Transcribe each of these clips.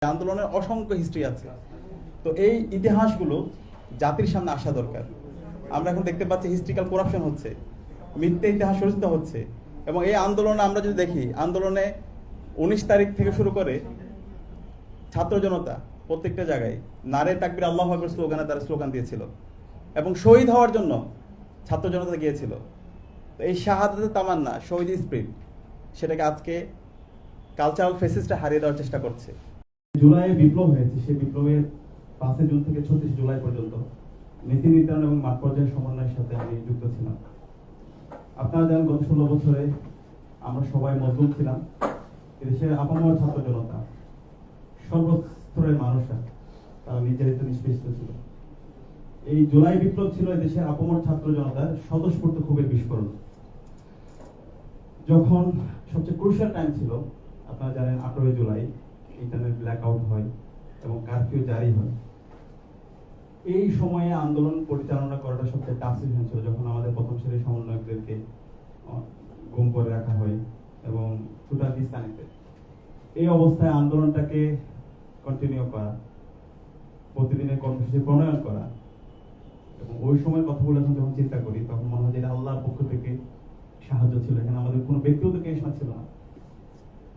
আন্দোলনের অসংখ্য হিস্ট্রি আছে। তো এই ইতিহাসগুলো জাতির সামনে আসা দরকার। আমরা এখন দেখতে পাচ্ছি হিস্ট্রিক্যাল করাপশন হচ্ছে, মিথ্যে ইতিহাস রচিত হচ্ছে। এবং এই আন্দোলনে আমরা যদি দেখি, আন্দোলনে 19 তারিখ থেকে শুরু করে ছাত্র জনতা প্রত্যেকটা জায়গায় নারে তাকবীর আল্লাহু আকবার স্লোগানে তারা স্লোগান দিয়েছিল এবং শহীদ হওয়ার জন্য ছাত্র জনতা গিয়েছিল। তো এই শাহাদাতের তামান্না, শহীদ স্পিরিট, সেটাকে আজকে কালচারাল ফেসিসটা হারিয়ে দেওয়ার চেষ্টা করছে। জুলাইয়ে বিপ্লব হয়েছে, সেই বিপ্লবের 5 জুন থেকে 36 জুলাই পর্যন্ত নীতি নির্ধারণ এবং মাঠ পর্যায়ের সমন্বয়ের সাথে আমি যুক্ত ছিলাম। আপনারা জানেন, গত 16 বছরে আমরা সবাই মজলুম ছিলাম। এদেশের আপামর ছাত্র জনতা, সর্বস্তরের মানুষরা তারা নির্যাতিত নিষ্পেষিত ছিল। এই জুলাই বিপ্লব ছিল এদেশের আপামর ছাত্র জনতার স্বতঃস্ফূর্ত ক্ষোভের বিস্ফোরণ। যখন সবচেয়ে ক্রুশিয়াল টাইম ছিল, আপনারা জানেন 18 জুলাই ইন্টারনেট ব্ল্যাক আউট হয় এবং কারফিউ জারি হয়। এই সময়ে আন্দোলন পরিচালনা করাটা সবচেয়ে টাফ সিচুয়েশন ছিল, যখন আমাদের প্রথম সারির সমন্বয়কদেরকে গুম করে রাখা হয় এবং টোটাল ডিসকানেক্টেড। এই অবস্থায় আন্দোলনটাকে কন্টিনিউ করা, প্রতিদিনের কর্মসূচি প্রণয়ন করা, এবং ওই সময়ের কথাগুলো যখন চিন্তা করি তখন মনে হয় যে এটা আল্লাহর পক্ষ থেকে সাহায্য ছিল। এখানে আমাদের কোনো ব্যক্তিগত কেশমা ছিল না,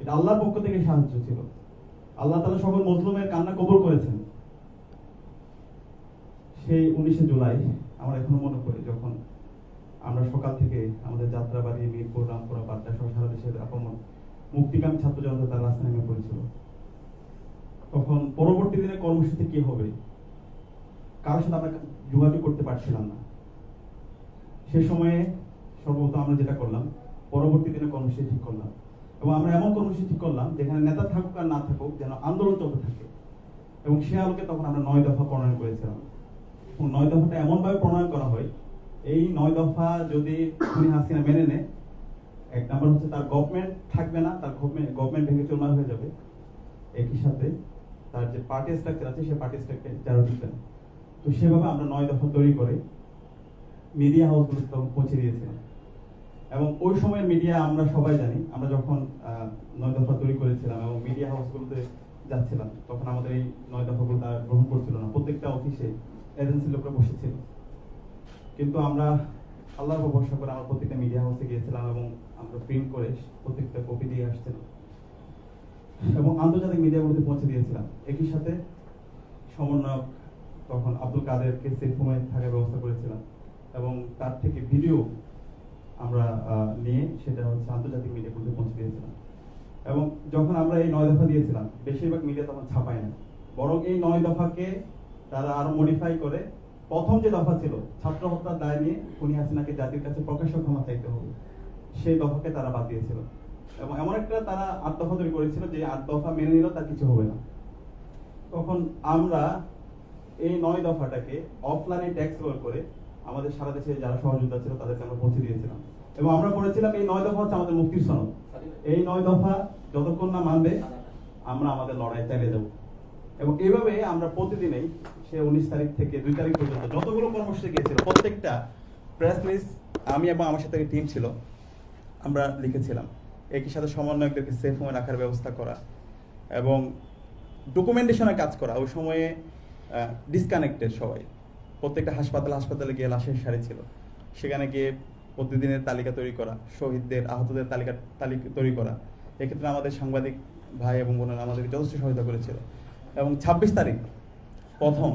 এটা আল্লাহর পক্ষ থেকে সাহায্য ছিল। আল্লাহ তাআলা সকল মজলুমের কান্না কবুল করেছেন। সেই 19 জুলাই আমরা এখনো মনে করি, যখন আমরা সকাল থেকে আমাদের যাত্রাবাড়ি, মিরপুর, রামপুরা, পাটনা সহ সারা দেশের আপামর মুক্তিকামী ছাত্র জনতা তার রাস্তায় নেমে পড়েছিল। তখন পরবর্তী দিনে কর্মসূচি কি হবে কারোর সাথে আমরা যোগাযোগ করতে পারছিলাম না। সেই সময়ে সর্বপ্রথম আমরা যেটা করলাম, পরবর্তী দিনে কর্মসূচি ঠিক করলাম এবং আমরা এমন কর্মসূচি ঠিক করলাম যেখানে নেতা থাকুক আর না থাকুক যেন আন্দোলন চলতে থাকে। এবং সে আলোকে তখন আমরা 9 দফা প্রণয়ন করেছিলাম। এবং 9 দফাটা এমনভাবে প্রণয়ন করা হয়, এই 9 দফা যদি খুনি হাসিনা মেনে নেয়, এক নাম্বার হচ্ছে তার গভর্নমেন্ট থাকবে না, তার গভর্নমেন্ট ভেঙে চুরমার হয়ে যাবে। একই সাথে তার যে পার্টি স্ট্রাকচার আছে সেই পার্টি স্ট্রাকচার যারা দিতেন। তো সেভাবে আমরা 9 দফা তৈরি করে মিডিয়া হাউসগুলোতে তখন পৌঁছে দিয়েছিলাম। এবং ওই সময়ের মিডিয়া আমরা সবাই জানি, আমরা যখন 9 দফা তৈরি করেছিলাম এবং মিডিয়া হাউসগুলোতে যাচ্ছিলাম, তখন আমাদের এই 9 দফাগুলো তারা গ্রহণ করছিল না। প্রত্যেকটা অফিসে এজেন্সি লোকরা বসেছিল। কিন্তু আমরা আল্লাহর উপর ভরসা করে আমরা প্রত্যেকটা মিডিয়া হাউসে গিয়েছিলাম এবং আমরা প্রিন্ট করে প্রত্যেকটা কপি দিয়ে আসছিলাম এবং আন্তর্জাতিক মিডিয়াগুলোতে পৌঁছে দিয়েছিলাম। একই সাথে সমন্বয়ক তখন আব্দুল কাদেরকে সেফ হোমে থাকার ব্যবস্থা করেছিলাম এবং তার থেকে ভিডিও আমরা নিয়ে সেটা হচ্ছে আন্তর্জাতিক মিডিয়াগুলোতে পৌঁছে দিয়েছিলাম। এবং যখন আমরা এই 9 দফা দিয়েছিলাম, বেশিরভাগ মিডিয়া তখন ছাপায় না, বরং এই 9 দফাকে তারা আরো মডিফাই করে প্রথম যে দফা ছিল ছাত্র হত্যার দায় নিয়ে খুনি হাসিনাকে জাতির কাছে প্রকাশ্য ক্ষমা চাইতে হবে, সেই দফাকে তারা বাদ দিয়েছিল। এবং এমন একটা তারা 8 দফা তৈরি করেছিল যে 8 দফা মেনে নিল তার কিছু হবে না। তখন আমরা এই 9 দফাটাকে অফলাইনে ট্যাক্স করে আমাদের সারা দেশে যারা সহযোগিতা ছিল তাদেরকে আমরা পৌঁছে দিয়েছিলাম এবং আমরা বলেছিলাম এই 9 দফা হচ্ছে আমাদের মুক্তির সনদ। এই 9 দফা যতক্ষণ না মানবে আমরা আমাদের লড়াই চালিয়ে যাব। এবং এইভাবে আমরা প্রতিদিনই সে 19 তারিখ থেকে 2 তারিখ পর্যন্ত যতগুলো কর্মসূচি গিয়েছিল প্রত্যেকটা প্রেস লিস্ট আমি এবং আমার সাথে টিম ছিল, আমরা লিখেছিলাম। একই সাথে সমন্বয়কদেরকে সেফ হোমে রাখার ব্যবস্থা করা এবং ডকুমেন্টেশনের কাজ করা। ওই সময়ে ডিসকানেক্টেড সবাই, প্রত্যেকটা হাসপাতালে গিয়ে লাশের সারি ছিল, সেখানে গিয়ে প্রতিদিনের তালিকা তৈরি করা, শহীদদের আহতদের তালিকা তৈরি করা। এক্ষেত্রে আমাদের সাংবাদিক ভাই এবং বোনেরা আমাদেরকে যথেষ্ট সহায়তা করেছিল। এবং 26 তারিখ প্রথম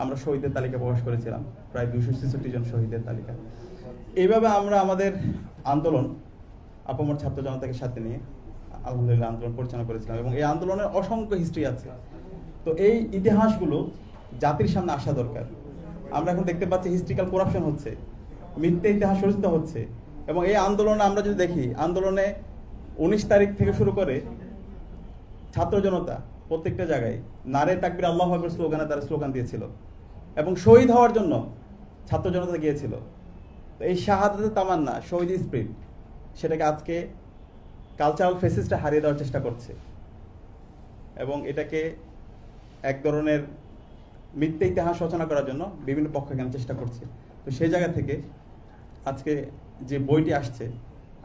আমরা শহীদদের তালিকা প্রকাশ করেছিলাম, প্রায় 266 জন শহীদের তালিকা। এইভাবে আমরা আমাদের আন্দোলন আপামর ছাত্র জনতাকে সাথে নিয়ে আলহামদুলিল্লাহ আন্দোলন পরিচালনা করেছিলাম এবং এই আন্দোলনের অসংখ্য হিস্ট্রি আছে। তো এই ইতিহাসগুলো জাতির সামনে আসা দরকার। আমরা এখন দেখতে পাচ্ছি হিস্ট্রিক্যাল করাপশন হচ্ছে, মিথ্যে ইতিহাস রচিত হচ্ছে। এবং এই আন্দোলনে আমরা যদি দেখি, আন্দোলনে 19 তারিখ থেকে শুরু করে ছাত্র জনতা প্রত্যেকটা জায়গায় নারে তাকবীর আল্লাহু আকবার স্লোগানে তারা স্লোগান দিয়েছিল এবং শহীদ হওয়ার জন্য ছাত্র জনতা গিয়েছিল। তো এই শাহাদাতের তামান্না, শহীদ স্পিরিট, সেটাকে আজকে কালচারাল ফেসিসটা হারিয়ে দেওয়ার চেষ্টা করছে এবং এটাকে এক ধরনের মিথ্যে ইতিহাস রচনা করার জন্য বিভিন্ন পক্ষ এখানে চেষ্টা করছে। তো সেই জায়গা থেকে আজকে যে বইটি আসছে,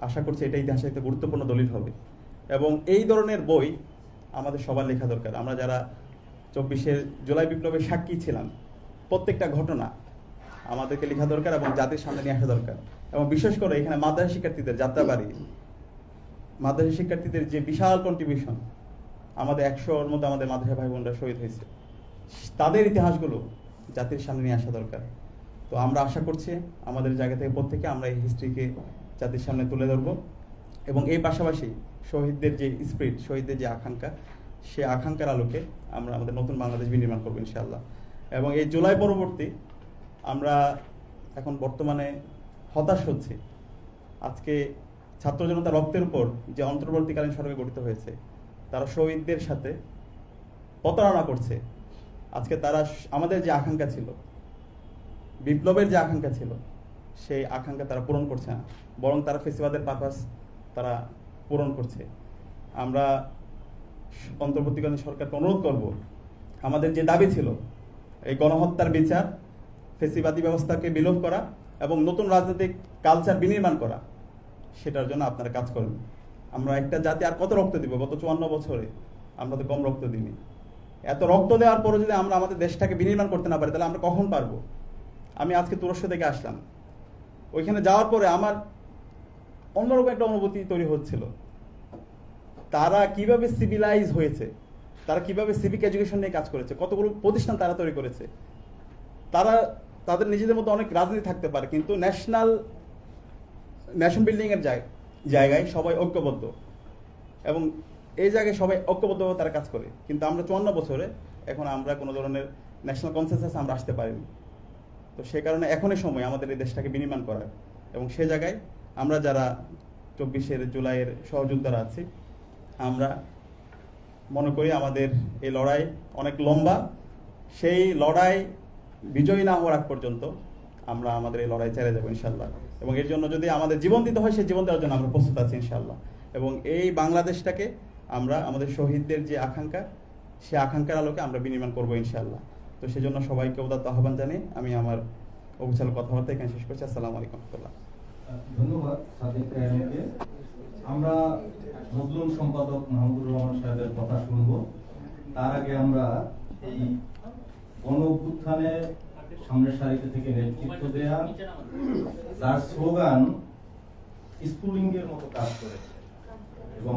আশা করছি এটা ইতিহাসে একটা গুরুত্বপূর্ণ দলিল হবে এবং এই ধরনের বই আমাদের সবার লেখা দরকার। আমরা যারা 24শে জুলাই বিপ্লবের সাক্ষী ছিলাম, প্রত্যেকটা ঘটনা আমাদেরকে লেখা দরকার এবং জাতির সামনে নিয়ে আসা দরকার। এবং বিশেষ করে এখানে মাদ্রাসা শিক্ষার্থীদের যাত্রাবাড়ি, মাদ্রাসা শিক্ষার্থীদের যে বিশাল কন্ট্রিবিউশন, আমাদের 100-র মধ্যে আমাদের মাদ্রাসা ভাই বোনরা শহীদ হয়েছে, তাদের ইতিহাসগুলো জাতির সামনে নিয়ে আসা দরকার। তো আমরা আশা করছি আমাদের জায়গা থেকে প্রত্যেকে আমরা এই হিস্ট্রিকে জাতির সামনে তুলে ধরবো এবং এই পাশাপাশি শহীদদের যে স্পিরিট, শহীদদের যে আকাঙ্ক্ষা, সে আকাঙ্ক্ষার আলোকে আমরা আমাদের নতুন বাংলাদেশ বিনির্মাণ করবো ইনশাআল্লাহ। এবং এই জুলাই পরবর্তী আমরা এখন বর্তমানে হতাশ হচ্ছি। আজকে ছাত্র জনতা রক্তের উপর যে অন্তর্বর্তীকালীন সরকার গঠিত হয়েছে, তারা শহীদদের সাথে প্রতারণা করছে। আজকে তারা আমাদের যে আকাঙ্ক্ষা ছিল, বিপ্লবের যে আকাঙ্ক্ষা ছিল, সেই আকাঙ্ক্ষা তারা পূরণ করছে না, বরং তারা ফেসিবাদের পারপাস তারা পূরণ করছে। আমরা অন্তর্বর্তীকালীন সরকারকে অনুরোধ করব, আমাদের যে দাবি ছিল এই গণহত্যার বিচার, ফেসিবাদী ব্যবস্থাকে বিলোপ করা এবং নতুন রাজনৈতিক কালচার বিনির্মাণ করা, সেটার জন্য আপনারা কাজ করুন। আমরা একটা জাতি আর কত রক্ত দিব? গত 54 বছরে আমরা তো কম রক্ত দিইনি। এত রক্ত দেওয়ার পরে যদি আমরা আমাদের দেশটাকে বিনির্মাণ করতে না পারি, তাহলে আমরা কখন পারবো? আমি আজকে তুরস্ক থেকে আসলাম, ওইখানে যাওয়ার পরে আমার অন্যরকম একটা অনুভূতি তৈরি হচ্ছিল। তারা কিভাবে সিভিলাইজ হয়েছে, তারা কিভাবে সিভিক এডুকেশন নিয়ে কাজ করেছে, কতগুলো প্রতিষ্ঠান তারা তৈরি করেছে। তারা তাদের নিজেদের মধ্যে অনেক রাজনীতি থাকতে পারে, কিন্তু ন্যাশন বিল্ডিং এর জায়গায় সবাই ঐক্যবদ্ধ এবং এই জায়গায় সবাই ঐক্যবদ্ধভাবে তারা কাজ করে। কিন্তু আমরা 54 বছরে এখন আমরা কোনো ধরনের ন্যাশনাল কনসেনসাস আমরা আসতে পারিনি। তো সে কারণে এখনই সময় আমাদের এই দেশটাকে বিনির্মাণ করার, এবং সে জায়গায় আমরা যারা 24শে জুলাইয়ের সহযোদ্ধারা আছি, আমরা মনে করি আমাদের এই লড়াই অনেক লম্বা। সেই লড়াই বিজয়ী না হওয়ার আগ পর্যন্ত আমরা আমাদের এই লড়াই চালিয়ে যাবো ইনশাল্লাহ। এবং এর জন্য যদি আমাদের জীবন দিতে হয়, সেই জীবন দেওয়ার জন্য আমরা প্রস্তুত আছি ইনশাল্লাহ। এবং এই বাংলাদেশটাকে আমরা আমাদের শহীদদের যে আকাঙ্ক্ষা, সে আকাঙ্ক্ষার আলোকে আমরা বিনির্মাণ করবো ইনশাল্লাহ। তো সেই জন্য সবাইকে উদাত্ত আহ্বান জানিয়ে আমি আমার অবিচল কথাবার্তা এখানে শেষ করছি। আসসালামু আলাইকুম ওয়া রাহমাতুল্লাহ। ধন্যবাদ সাদিক রায়কে। আমরা মজলুম সম্পাদক মাহমুদুর রহমান সাহেবের কথা শুনবো। তার আগে আমরা এই গণ অভ্যুত্থানে সামনের সারিতে থেকে নেতৃত্ব দেয়া, যার স্লোগান স্কুলিং এর মতো কাজ করেছে এবং